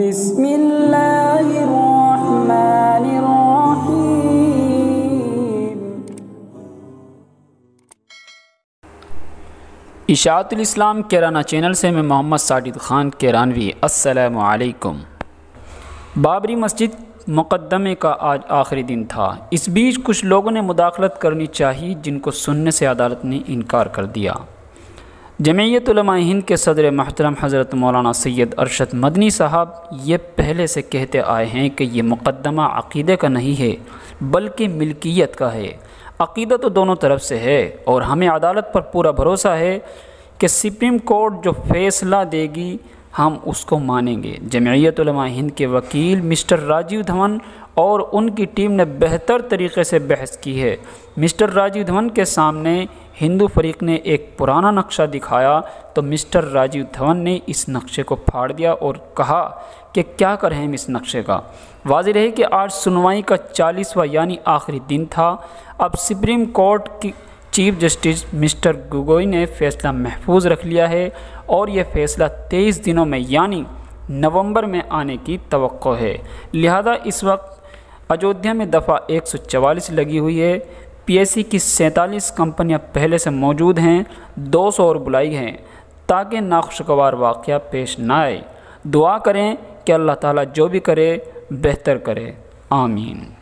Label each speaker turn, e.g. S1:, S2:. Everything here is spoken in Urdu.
S1: بسم اللہ الرحمن الرحیم۔ اشاعت الاسلام کیرانہ چینل سے میں محمد ساجد خان کیرانوی۔ السلام علیکم۔ بابری مسجد مقدمے کا آج آخری دن تھا۔ اس بیچ کچھ لوگوں نے مداخلت کرنی چاہی جن کو سننے سے عدالت نے انکار کر دیا۔ جمعیت علماء ہند کے صدر محترم حضرت مولانا سید ارشد مدنی صاحب یہ پہلے سے کہتے آئے ہیں کہ یہ مقدمہ عقیدے کا نہیں ہے بلکہ ملکیت کا ہے۔ عقیدہ تو دونوں طرف سے ہے اور ہمیں عدالت پر پورا بھروسہ ہے کہ سپریم کورٹ جو فیصلہ دے گی ہم اس کو مانیں گے۔ جمعیت علماء ہند کے وکیل مسٹر راجیو دھون اور ان کی ٹیم نے بہتر طریقے سے بحث کی ہے۔ مسٹر راجیو دھون کے سامنے ہندو فریق نے ایک پرانا نقشہ دکھایا تو مسٹر راجیو دھون نے اس نقشے کو پھاڑ دیا اور کہا کہ کیا کریں ہم اس نقشے کا۔ واضح رہے کہ آج سنوائی کا 40واں یعنی آخری دن تھا۔ اب سپریم کورٹ کی چیف جسٹس مسٹر گوگوئی نے فیصلہ محفوظ رکھ لیا ہے اور یہ فیصلہ 23 دنوں میں یعنی نومبر میں آنے کی توقع ہے۔ لہذا اس وقت اجودھیا میں دفعہ 144 لگی ہوئی ہے۔ پی ایس سی کی 47 کمپنیاں پہلے سے موجود ہیں، 200 اور بلائی ہیں تاکہ ناخوشگوار واقعہ پیش نہ آئے۔ دعا کریں کہ اللہ تعالیٰ جو بھی کرے بہتر کرے، آمین۔